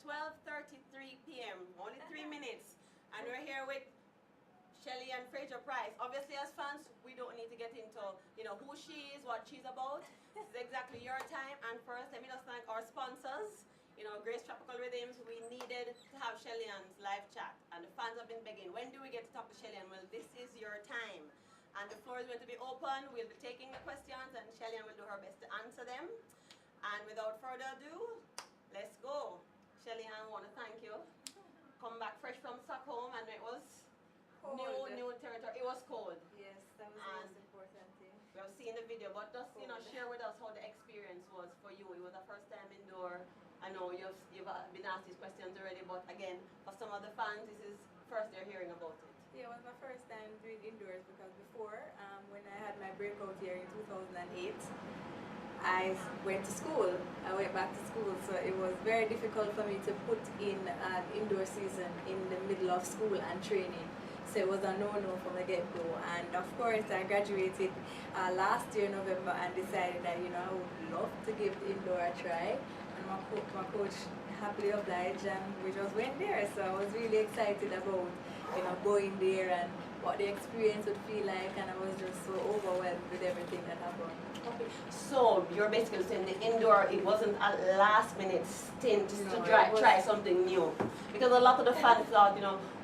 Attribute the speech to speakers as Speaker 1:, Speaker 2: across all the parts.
Speaker 1: 12:33 p.m. Only 3 minutes. And we're here with Shelly-Ann Frase-Pryce. Obviously, as fans, we don't need to get into, who she is, what she's about. This is exactly your time. And first, let me just thank our sponsors. Grace Tropical Rhythms, we needed to have Shelly-Ann's live chat. And the fans have been begging, when do we get to talk to Shelly-Ann? Well, this is your time. And the floor is going to be open. We'll be taking the questions, and Shelly-Ann will do her best to answer them. And without further ado, let's go. Shelly-Ann, I want to thank you. Come back fresh from Stockholm, and it was
Speaker 2: cold.
Speaker 1: New territory. It was cold.
Speaker 2: Yes, that was the most important thing.
Speaker 1: We have seen the video, but just share with us how the experience was for you. It was the first time indoor. I know you've been asked these questions already, but again, for some of the fans, this is first they're hearing about it.
Speaker 2: Yeah, it was my first time doing indoors because before, when I had my breakout year in 2008, I went to school. I went back to school, so it was very difficult for me to put in an indoor season in the middle of school and training. So it was a no-no from the get-go. And of course, I graduated last year, November, and decided that I would love to give indoor a try. And my coach happily obliged, and we just went there. So I was really excited about going there and what the experience would feel like, and I was just so overwhelmed with everything that happened.
Speaker 1: Okay. So you're basically saying the indoor, it wasn't a last-minute stint to try something new, because a lot of the fans thought,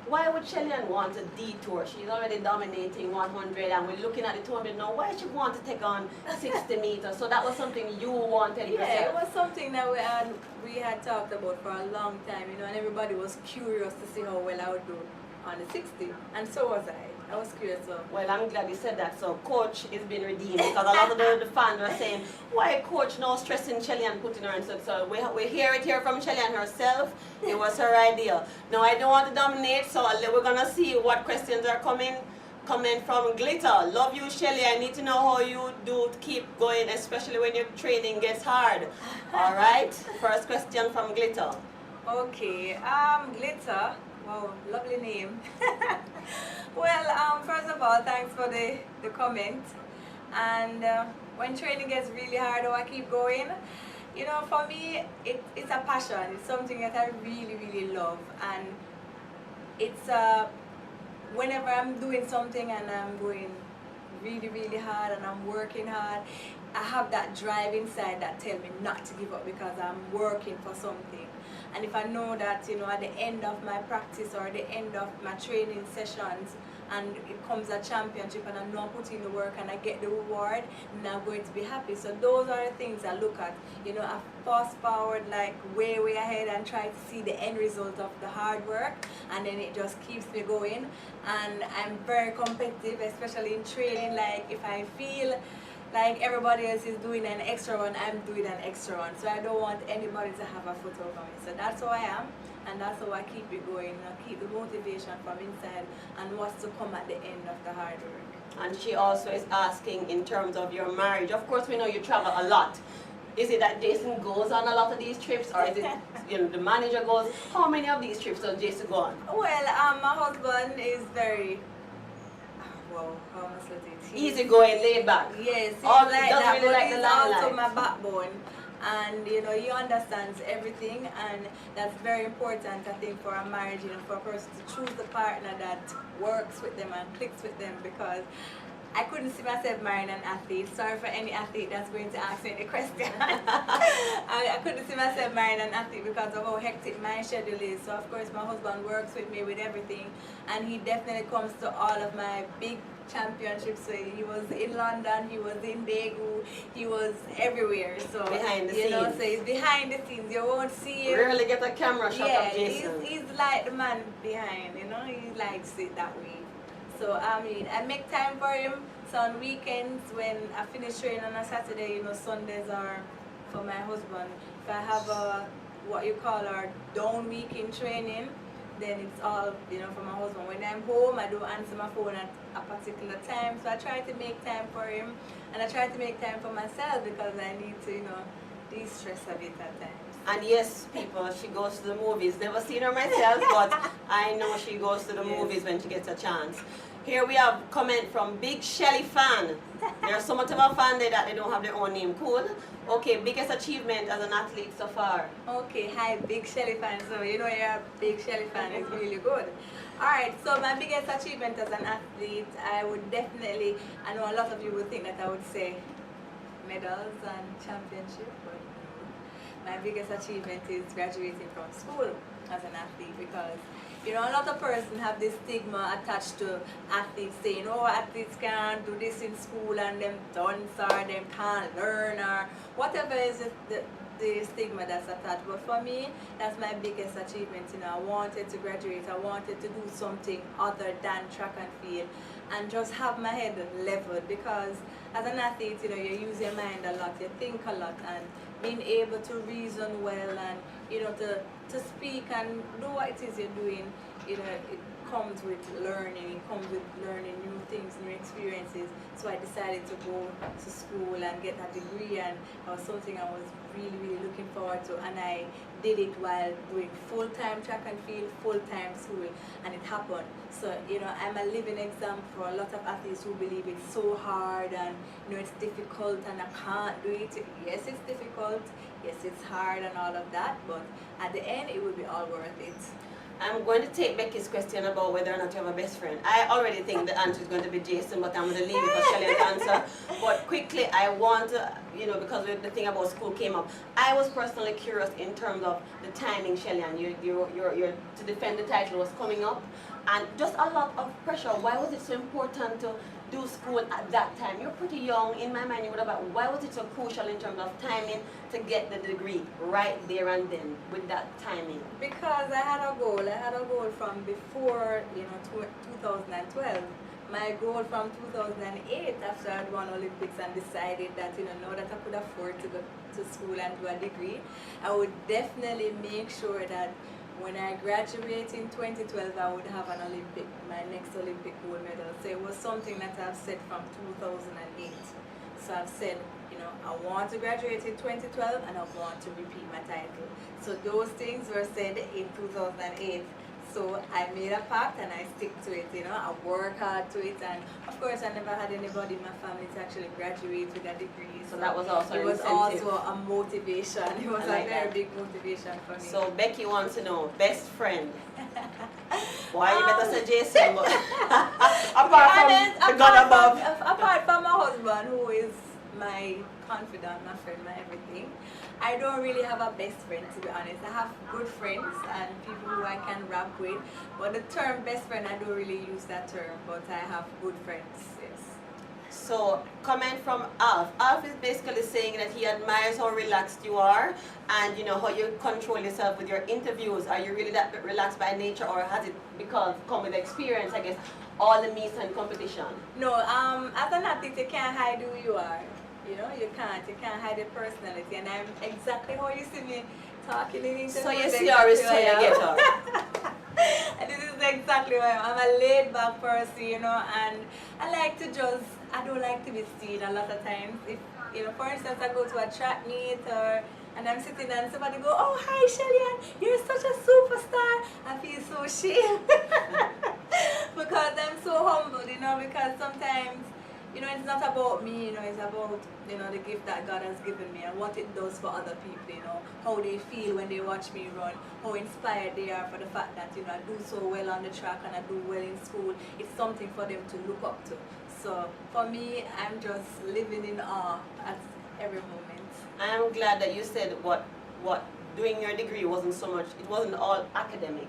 Speaker 1: why would Shelly-Ann want a detour? She's already dominating 100, and we're looking at the 200 now. Why she want to take on 60 meters? So that was something you wanted yourself.
Speaker 2: Yeah, it was something that we had talked about for a long time, and everybody was curious to see how well I would do on the 60, and so was I. I was curious. So.
Speaker 1: Well, I'm glad you said that. So coach is being redeemed, because a lot of the fans are saying, why coach now stressing Shelly-Ann, putting her in? So we hear it here from Shelly-Ann herself. It was her idea. Now I don't want to dominate, so we're gonna see what questions are coming from Glitter. Love you, Shelly. I need to know how you do to keep going, especially when your training gets hard. All right. First question from Glitter.
Speaker 2: Okay. Glitter. Wow, lovely name. Well, first of all, thanks for the comment. And when training gets really hard, I keep going. For me, it's a passion. It's something that I really, really love. And it's whenever I'm doing something and I'm going really, really hard and I'm working hard, I have that drive inside that tells me not to give up, because I'm working for something. And if I know that, at the end of my practice or the end of my training sessions, and it comes a championship and I know I'm putting the work and I get the reward, then I'm going to be happy. So those are the things I look at. I fast forward like way ahead and try to see the end result of the hard work, and then it just keeps me going. And I'm very competitive, especially in training. Like if I feel like everybody else is doing an extra one, I'm doing an extra one. So I don't want anybody to have a foot over me. So that's who I am, and that's how I keep it going. I keep the motivation from inside and what's to come at the end of the hard work.
Speaker 1: And she also is asking in terms of your marriage. Of course, we know you travel a lot. Is it that Jason goes on a lot of these trips, or is it the manager goes? How many of these trips does Jason go on?
Speaker 2: Well, my husband is very how must I say it?
Speaker 1: Easy going, laid back.
Speaker 2: Yes, he's
Speaker 1: like
Speaker 2: that,
Speaker 1: really
Speaker 2: but
Speaker 1: like
Speaker 2: he's
Speaker 1: the
Speaker 2: also my backbone. And he understands everything, and that's very important, I think, for a marriage, for a person to choose the partner that works with them and clicks with them, because I couldn't see myself marrying an athlete. Sorry for any athlete that's going to ask me the question. I couldn't see myself marrying an athlete because of how hectic my schedule is. So of course my husband works with me with everything, and he definitely comes to all of my big championships. So he was in London, he was in Daegu, he was everywhere. So
Speaker 1: behind the scenes.
Speaker 2: So he's behind the scenes. You won't see him.
Speaker 1: Rarely get a camera shot of Jason.
Speaker 2: He's like the man behind. He likes it that way. So I make time for him. So on weekends, when I finish training on a Saturday, Sundays are for my husband. If I have what you call our down week in training, then it's all for my husband. When I'm home, I don't answer my phone at a particular time. So I try to make time for him, and I try to make time for myself, because I need to de-stress a bit at times.
Speaker 1: And yes, people, she goes to the movies. Never seen her myself, but I know she goes to the movies when she gets a chance. Here we have a comment from Big Shelly fan. There's so much of a fan there that they don't have their own name. Cool. Okay, biggest achievement as an athlete so far?
Speaker 2: Okay, hi, big Shelly fan. So you know you're a big Shelly fan. It's really good. All right. So my biggest achievement as an athlete, I would definitely. I know a lot of you would think that I would say medals and championship, but no. My biggest achievement is graduating from school as an athlete because you know a lot of persons have this stigma attached to athletes saying, oh, athletes can't do this in school and them dunce or them can't learn or whatever is the stigma that's attached. But for me, that's my biggest achievement. You know, I wanted to graduate. I wanted to do something other than track and field and just have my head leveled because as an athlete, you know, you use your mind a lot, you think a lot, and being able to reason well and, you know, to speak and do what it is you're doing, you know, it comes with learning, it comes with learning new things, new experiences. So I decided to go to school and get that degree, and it was something I was really, really looking forward to, and I did it while doing full-time track and field, full-time school, and it happened. So, you know, I'm a living example for a lot of athletes who believe it's so hard and, you know, it's difficult and I can't do it. Yes, it's difficult, yes, it's hard and all of that, but at the end, it will be all worth it.
Speaker 1: I'm going to take Becky's question about whether or not you have a best friend. I already think the answer is going to be Jason, but I'm going to leave it for Shelly to answer. But quickly, I want to, you know, because the thing about school came up, I was personally curious in terms of the timing, Shelly-Ann. Your to defend the title was coming up, and just a lot of pressure. Why was it so important to do school at that time? You're pretty young. In my mind, you would have. Why was it so crucial in terms of timing to get the degree right there and then with that timing?
Speaker 2: Because I had a goal. I had a goal from before, you know, 2012. My goal from 2008, after I'd won Olympics and decided that, you know, now that I could afford to go to school and do a degree, I would definitely make sure that when I graduate in 2012, I would have an Olympic, my next Olympic gold medal. So it was something that I've said from 2008. So I've said, you know, I want to graduate in 2012 and I want to repeat my title. So those things were said in 2008. So I made a pact and I stick to it, you know, I work hard to it, and of course I never had anybody in my family to actually graduate with a degree.
Speaker 1: So that was also
Speaker 2: it was also a motivation. It was a very big motivation for me.
Speaker 1: So Becky wants to know, best friend. Why you better say Jason? Apart from the God above.
Speaker 2: Apart from my husband, who is my confidant, my friend, my everything, I don't really have a best friend, to be honest. I have good friends and people who I can rap with, but the term best friend, I don't really use that term, but I have good friends, yes.
Speaker 1: So, comment from Alf. Alf is basically saying that he admires how relaxed you are and, you know, how you control yourself with your interviews. Are you really that relaxed by nature, or has it come with experience, I guess, all the meets and competition?
Speaker 2: No, as an athlete, you can't hide who you are. You know, you can't hide your personality, and I'm exactly how you see me talking in interviews.
Speaker 1: So you see her is so you get her.
Speaker 2: And this is exactly why I'm a laid back person, you know, and I like to just, I don't like to be seen a lot of times. If, you know, for instance, I go to a track meet and I'm sitting and somebody go, oh, hi Shelly-Ann, you're such a superstar. I feel so ashamed because I'm so humbled, you know, because sometimes, you know, it's not about me, you know, it's about, you know, the gift that God has given me and what it does for other people, you know, how they feel when they watch me run, how inspired they are for the fact that, you know, I do so well on the track and I do well in school. It's something for them to look up to. So for me, I'm just living in awe at every moment.
Speaker 1: I'm glad that you said what doing your degree wasn't so much, it wasn't all academic.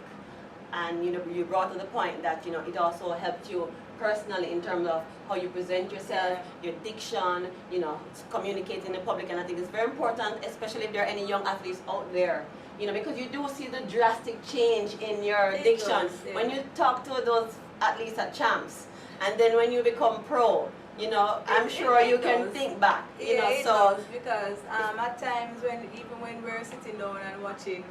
Speaker 1: And, you know, you brought to the point that, you know, it also helped you personally in terms of how you present yourself, your diction, you know, communicating in the public. And I think it's very important, especially if there are any young athletes out there, you know, because you do see the drastic change in your diction when you talk to those athletes at champs, and then when you become pro, you know, I'm sure you can think back, you know. So
Speaker 2: because at times even when we're sitting down and watching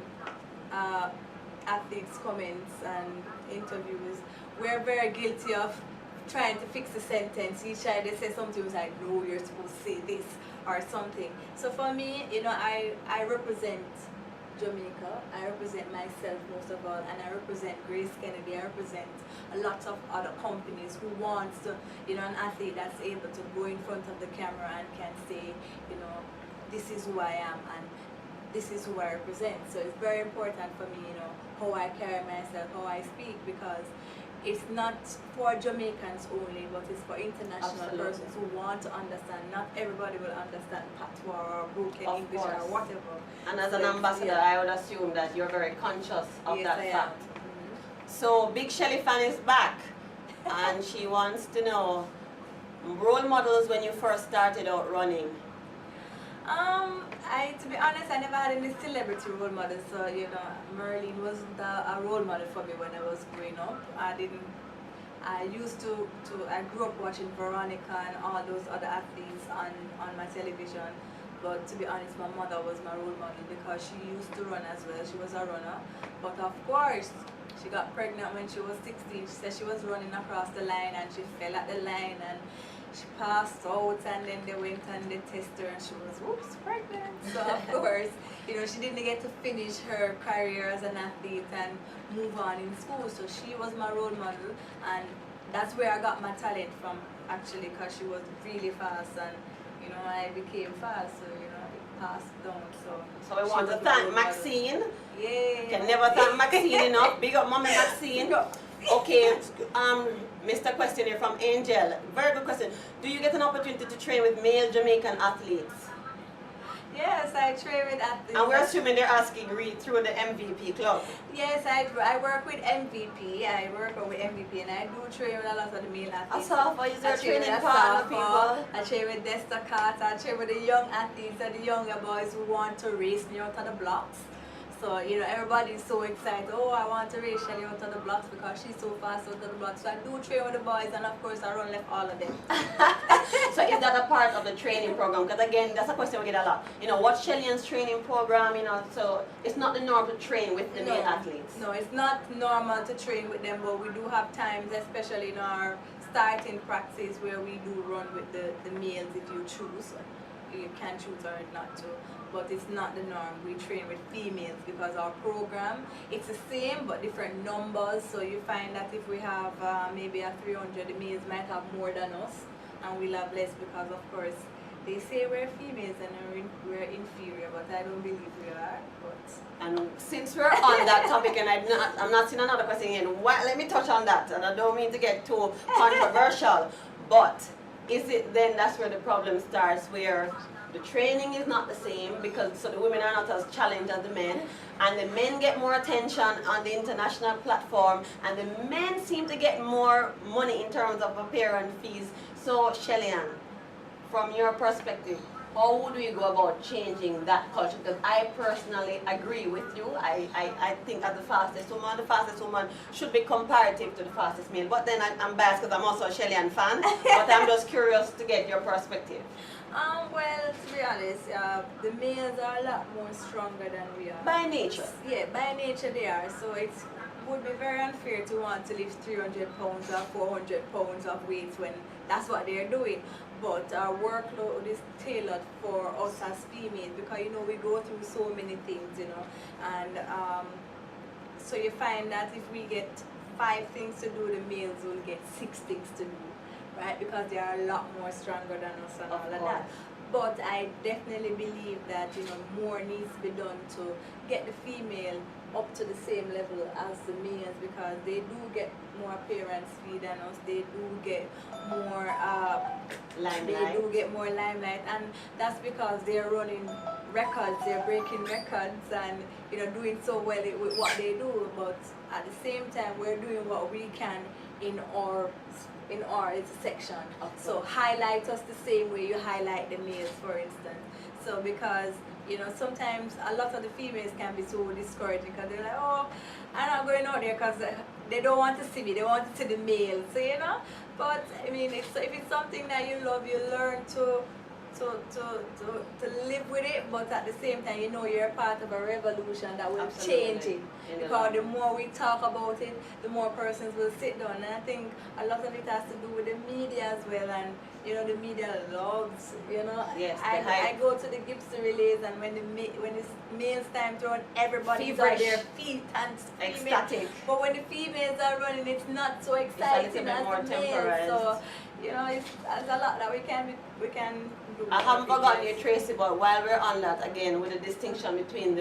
Speaker 2: athletes' comments and interviews, we're very guilty of trying to fix a sentence. Each time they say something, was like, no, you're supposed to say this or something. So for me, you know, I represent Jamaica, I represent myself most of all, and I represent Grace Kennedy, I represent a lot of other companies who wants to, you know, an athlete that's able to go in front of the camera and can say, you know, this is who I am and this is who I represent. So it's very important for me, you know, how I carry myself, how I speak, because it's not for Jamaicans only, but it's for international persons who want to understand. Not everybody will understand patois or broken English or whatever.
Speaker 1: And as an ambassador, I would assume that you're very conscious of that fact. So Big Shelly fan is back, and she wants to know role models when you first started out running.
Speaker 2: To be honest, I never had any celebrity role models. So you know, Merlin wasn't a role model for me when I was growing up. I grew up watching Veronica and all those other athletes on my television. But to be honest, my mother was my role model because she used to run as well. She was a runner. But of course, she got pregnant when she was 16. She said she was running across the line and she fell at the line and she passed out, and then they went and they tested her and she was, whoops, pregnant. So of course, you know, she didn't get to finish her career as an athlete and move on in school. So she was my role model, and that's where I got my talent from, actually, because she was really fast, and you know, I became fast, so you know, it passed down.
Speaker 1: So we want to thank Maxine.
Speaker 2: Yeah.
Speaker 1: Can never thank Maxine enough. Big up Mommy Maxine. Okay, Mr. Question here from Angel. Very good question. Do you get an opportunity to train with male Jamaican athletes?
Speaker 2: Yes, I train with athletes.
Speaker 1: And we're assuming they're asking through the MVP club.
Speaker 2: Yes, I work with MVP. I work with MVP, and I do train with a lot of the male athletes.
Speaker 1: Is there a training partner, people?
Speaker 2: I train with Desta Carter. I train with the young athletes and the younger boys who want to race me out of the blocks. So, you know, everybody's so excited. Oh, I want to race Shelly out of the blocks because she's so fast out of the blocks. So I do train with the boys, and of course I run left all of them.
Speaker 1: So is that a part of the training program? Because again, that's a question we get a lot. You know, what's Shelly-Ann's training program? You know, so it's not the norm to train with the male athletes.
Speaker 2: No, it's not normal to train with them, but we do have times, especially in our starting practice, where we do run with the males if you choose. You can choose or not to. But it's not the norm. We train with females because our program, it's the same but different numbers. So you find that if we have maybe a 300, the males might have more than us, and we'll have less because, of course, they say we're females and we're inferior, but I don't believe we are.
Speaker 1: And since we're on that topic, and I'm not seeing another question again, let me touch on that, and I don't mean to get too controversial, but is it then that's where the problem starts, where the training is not the same, because so the women are not as challenged as the men, and the men get more attention on the international platform, and the men seem to get more money in terms of appearance fees. So Shelly-Ann, from your perspective, how would we go about changing that culture? Because I personally agree with you. I think as the fastest woman should be comparative to the fastest male. But then I'm biased because I'm also a Shelly-Ann fan. But I'm just curious to get your perspective.
Speaker 2: Well, to be honest, the males are a lot more stronger than we are.
Speaker 1: By nature?
Speaker 2: Yeah, by nature they are. So it would be very unfair to want to lift 300 pounds or 400 pounds of weights when that's what they're doing. But our workload is tailored for us as females because, you know, we go through so many things, you know. And so you find that if we get 5 things to do, the males will get 6 things to do. Right, because they are a lot more stronger than us and all of that. But I definitely believe that, you know, more needs to be done to get the female up to the same level as the males, because they do get more appearance fee than us. They do get more limelight. They do get more limelight, and that's because they're running records. They're breaking records, and you know, doing so well with what they do. But at the same time, we're doing what we can in our section. So highlight us the same way you highlight the males, for instance. So because, you know, sometimes a lot of the females can be so discouraging because they're like, oh, I'm not going out there because they don't want to see me, they want to see the males, so, you know. But I mean, if it's something that you love, you learn to live with it, but at the same time, you know, you're part of a revolution that will change it. Because the more we talk about it, the more persons will sit down. And I think a lot of it has to do with the media as well. And you know, the media loves, you know.
Speaker 1: Yes,
Speaker 2: I go to the Gibson relays, and when it's males time to run, everybody's on their feet and screaming.
Speaker 1: Ecstatic.
Speaker 2: But when the females are running, it's not so exciting as the males. So, you know, there's a lot that we can improve.
Speaker 1: I haven't forgotten you, Tracy, but while we're on that, again, with the distinction between the